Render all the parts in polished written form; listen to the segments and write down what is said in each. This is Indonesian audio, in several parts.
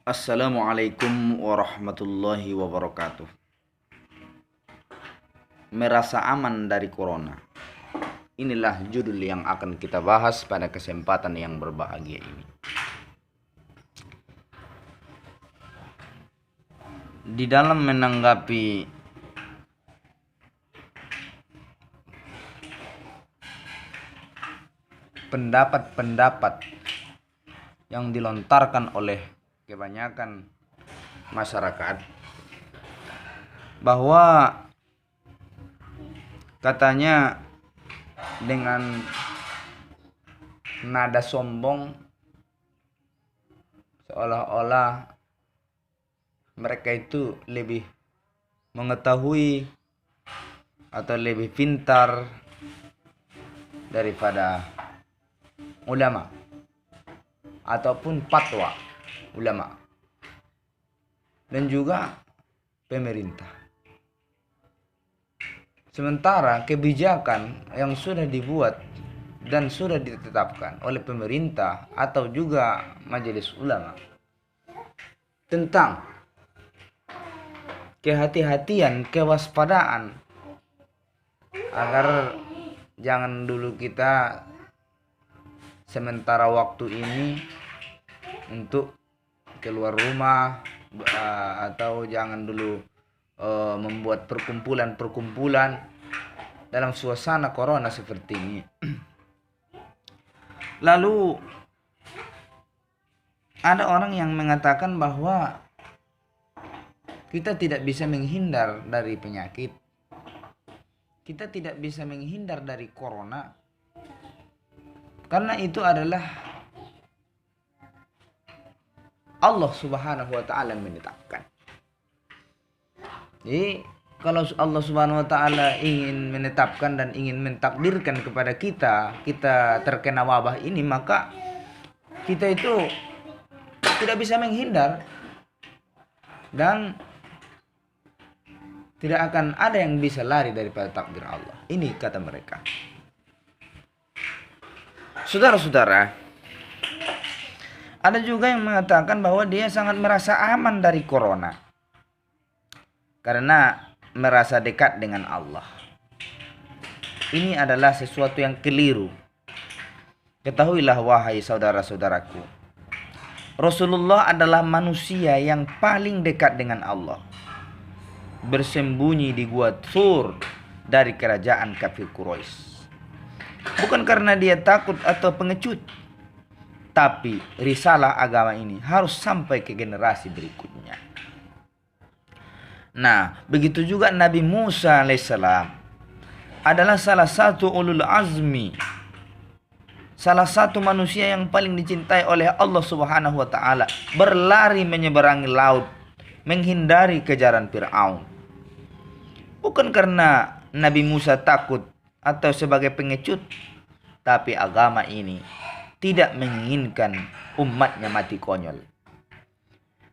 Assalamualaikum warahmatullahi wabarakatuh. Merasa aman dari corona. Inilah judul yang akan kita bahas pada kesempatan yang berbahagia ini. Di dalam menanggapi pendapat-pendapat yang dilontarkan oleh kebanyakan masyarakat, bahwa katanya dengan nada sombong seolah-olah mereka itu lebih mengetahui atau lebih pintar daripada ulama ataupun fatwa ulama dan juga pemerintah. Sementara kebijakan yang sudah dibuat dan sudah ditetapkan oleh pemerintah atau juga majelis ulama tentang kehati-hatian, kewaspadaan agar jangan dulu kita sementara waktu ini untuk keluar rumah atau jangan dulu membuat perkumpulan-perkumpulan dalam suasana corona seperti ini. Lalu ada orang yang mengatakan bahwa kita tidak bisa menghindar dari penyakit. Kita tidak bisa menghindar dari corona karena itu adalah Allah Subhanahu wa taala menetapkan. Jadi kalau Allah Subhanahu wa taala ingin menetapkan dan ingin mentakdirkan kepada kita terkena wabah ini, maka kita itu tidak bisa menghindar dan tidak akan ada yang bisa lari daripada takdir Allah. Ini kata mereka. Saudara-saudara, ada juga yang mengatakan bahwa dia sangat merasa aman dari corona karena merasa dekat dengan Allah. Ini adalah sesuatu yang keliru. Ketahuilah wahai saudara-saudaraku, Rasulullah adalah manusia yang paling dekat dengan Allah, bersembunyi di gua Thur dari kerajaan kafir Quraisy. Bukan karena dia takut atau pengecut, tapi risalah agama ini harus sampai ke generasi berikutnya. Nah, begitu juga Nabi Musa alaihissalam adalah salah satu ulul azmi, salah satu manusia yang paling dicintai oleh Allah Subhanahu wa taala, berlari menyeberangi laut, menghindari kejaran Firaun. Bukan karena Nabi Musa takut atau sebagai pengecut, tapi agama ini tidak menginginkan umatnya mati konyol.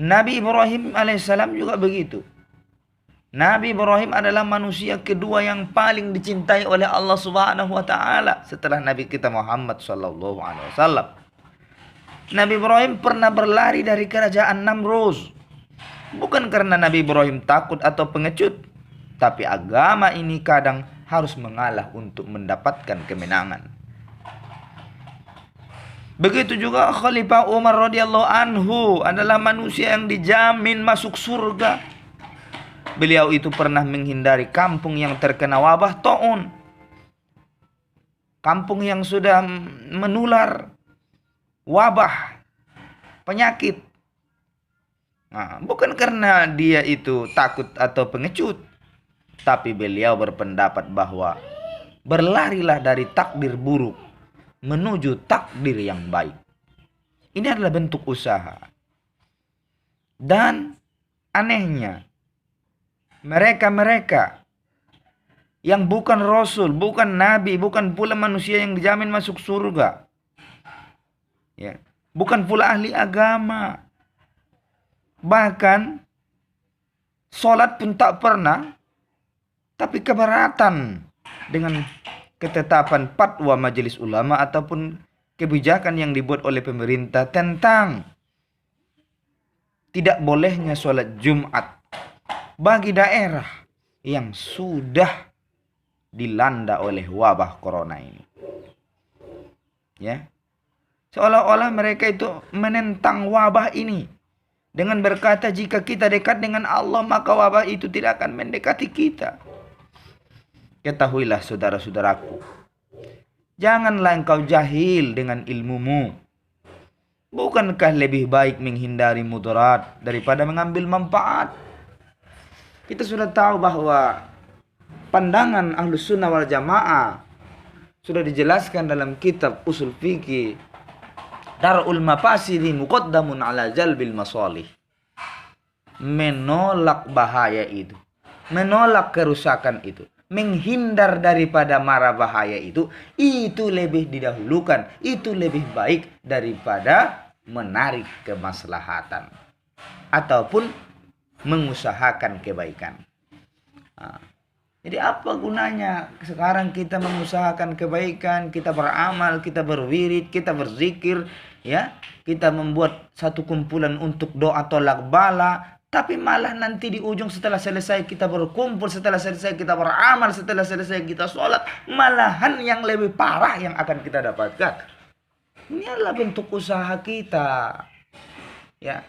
Nabi Ibrahim alaihissalam juga begitu. Nabi Ibrahim adalah manusia kedua yang paling dicintai oleh Allah Subhanahu wa taala setelah Nabi kita Muhammad sallallahu alaihi wasallam. Nabi Ibrahim pernah berlari dari kerajaan Namrud. Bukan karena Nabi Ibrahim takut atau pengecut, tapi agama ini kadang harus mengalah untuk mendapatkan kemenangan. Begitu juga Khalifah Umar radhiyallahu anhu adalah manusia yang dijamin masuk surga. Beliau itu pernah menghindari kampung yang terkena wabah taun, kampung yang sudah menular wabah penyakit. Nah, bukan karena dia itu takut atau pengecut, tapi beliau berpendapat bahwa berlarilah dari takdir buruk menuju takdir yang baik. Ini adalah bentuk usaha. Dan anehnya, mereka-mereka yang bukan Rasul, bukan Nabi, bukan pula manusia yang dijamin masuk surga, ya, bukan pula ahli agama, bahkan sholat pun tak pernah, tapi keberatan dengan ketetapan fatwa majelis ulama ataupun kebijakan yang dibuat oleh pemerintah tentang tidak bolehnya sholat Jumat bagi daerah yang sudah dilanda oleh wabah corona ini. Ya. Seolah-olah mereka itu menentang wabah ini dengan berkata jika kita dekat dengan Allah maka wabah itu tidak akan mendekati kita. Ketahuilah saudara-saudaraku, janganlah engkau jahil dengan ilmumu. Bukankah lebih baik menghindari mudarat daripada mengambil manfaat? Kita sudah tahu bahwa pandangan Ahlus Sunnah wal Jamaah sudah dijelaskan dalam kitab Usul Fikih, Dar'ul Mafasidi muqaddamun ala jalbil masalih. Menolak bahaya itu, menolak kerusakan itu, menghindar daripada mara bahaya itu lebih didahulukan, itu lebih baik daripada menarik kemaslahatan ataupun mengusahakan kebaikan. Jadi apa gunanya sekarang kita mengusahakan kebaikan, kita beramal, kita berwirid, kita berzikir, ya, kita membuat satu kumpulan untuk doa tolak bala, tapi malah nanti di ujung setelah selesai kita berkumpul, setelah selesai kita beramal, setelah selesai kita sholat, malahan yang lebih parah yang akan kita dapatkan. Ini adalah bentuk usaha kita, ya.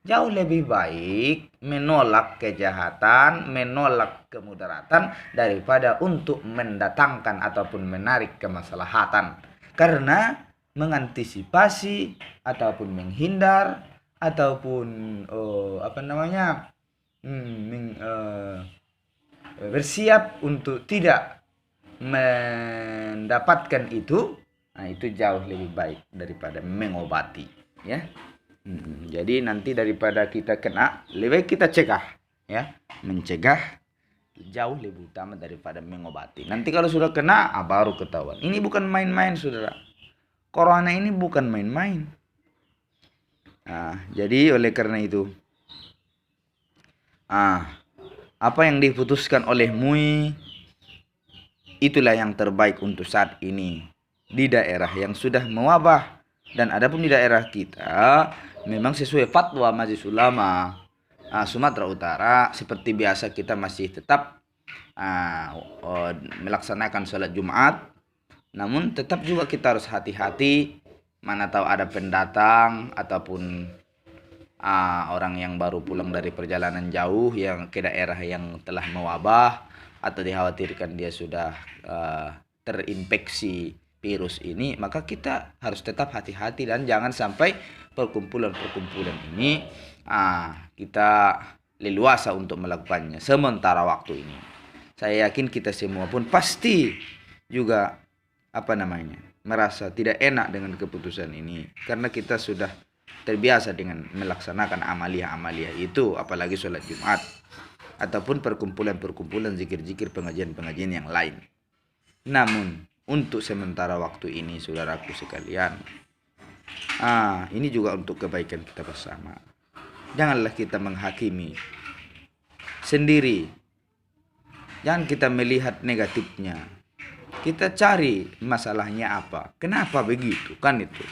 Jauh lebih baik menolak kejahatan, menolak kemudaratan daripada untuk mendatangkan ataupun menarik kemaslahatan. Karena mengantisipasi ataupun menghindar ataupun bersiap untuk tidak mendapatkan itu, nah itu jauh lebih baik daripada mengobati, ya. Jadi nanti daripada kita kena, lebih baik kita cegah, ya. Mencegah jauh lebih utama daripada mengobati. Nanti kalau sudah kena, baru ketahuan. Ini bukan main-main, saudara. Corona ini bukan main-main. Nah, jadi oleh karena itu, apa yang diputuskan oleh MUI itulah yang terbaik untuk saat ini di daerah yang sudah mewabah. Dan adapun di daerah kita memang sesuai fatwa Majelis Ulama Sumatera Utara, seperti biasa kita masih tetap melaksanakan sholat Jumat. Namun tetap juga kita harus hati-hati, mana tahu ada pendatang ataupun orang yang baru pulang dari perjalanan jauh yang ke daerah yang telah mewabah atau dikhawatirkan dia sudah terinfeksi virus ini, maka kita harus tetap hati-hati dan jangan sampai perkumpulan-perkumpulan ini kita leluasa untuk melakukannya sementara waktu ini. Saya yakin kita semua pun pasti juga merasa tidak enak dengan keputusan ini karena kita sudah terbiasa dengan melaksanakan amaliyah-amaliyah itu, apalagi sholat Jumat ataupun perkumpulan-perkumpulan zikir-zikir, pengajian-pengajian yang lain. Namun untuk sementara waktu ini, saudaraku sekalian, ini juga untuk kebaikan kita bersama. Janganlah kita menghakimi sendiri. Jangan kita melihat negatifnya. Kita cari masalahnya apa. Kenapa begitu? Kan itu.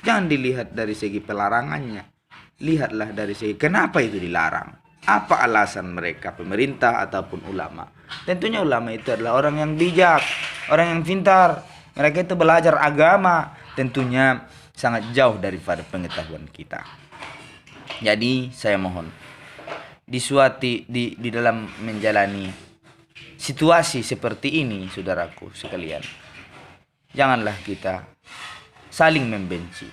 Jangan dilihat dari segi pelarangannya. Lihatlah dari segi kenapa itu dilarang. Apa alasan mereka, pemerintah ataupun ulama. Tentunya ulama itu adalah orang yang bijak, orang yang pintar. Mereka itu belajar agama, tentunya sangat jauh daripada pengetahuan kita. Jadi saya mohon, di dalam menjalani situasi seperti ini, saudaraku sekalian, janganlah kita saling membenci.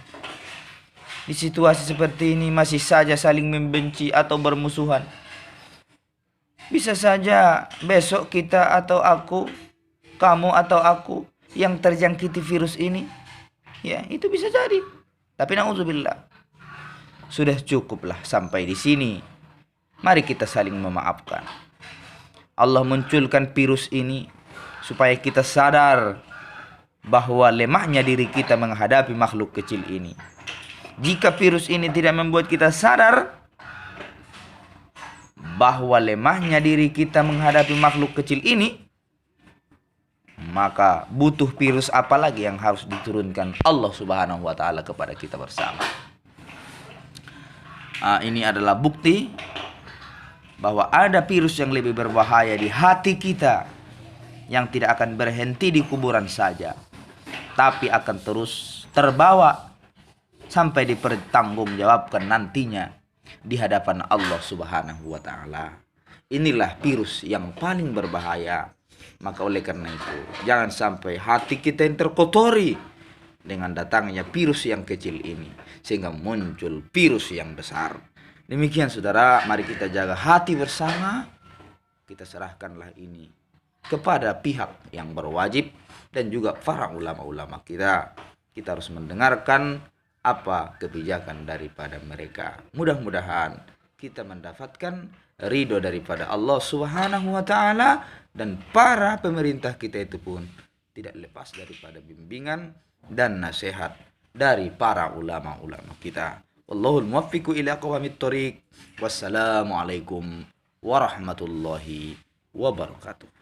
Di situasi seperti ini masih saja saling membenci atau bermusuhan. Bisa saja besok kita atau aku, kamu atau aku yang terjangkiti virus ini. Ya, itu bisa jadi. Tapi na'udzubillah. Sudah cukuplah sampai di sini. Mari kita saling memaafkan. Allah munculkan virus ini supaya kita sadar bahwa lemahnya diri kita menghadapi makhluk kecil ini. Jika virus ini tidak membuat kita sadar bahwa lemahnya diri kita menghadapi makhluk kecil ini, maka butuh virus apa lagi yang harus diturunkan Allah Subhanahu wa taala kepada kita bersama. Ini adalah bukti bahwa ada virus yang lebih berbahaya di hati kita, yang tidak akan berhenti di kuburan saja, tapi akan terus terbawa sampai dipertanggungjawabkan nantinya di hadapan Allah Subhanahu wa taala. Inilah virus yang paling berbahaya. Maka oleh karena itu, jangan sampai hati kita yang terkotori dengan datangnya virus yang kecil ini, sehingga muncul virus yang besar. Demikian saudara, mari kita jaga hati bersama. Kita serahkanlah ini kepada pihak yang berwajib dan juga para ulama-ulama kita. Kita harus mendengarkan apa kebijakan daripada mereka. Mudah-mudahan kita mendapatkan ridho daripada Allah Subhanahu wa taala, dan para pemerintah kita itu pun tidak lepas daripada bimbingan dan nasihat dari para ulama-ulama kita. Wallahul muwaffiqu ila aqwamit thoriq. Wassalamualaikum warahmatullahi wabarakatuh.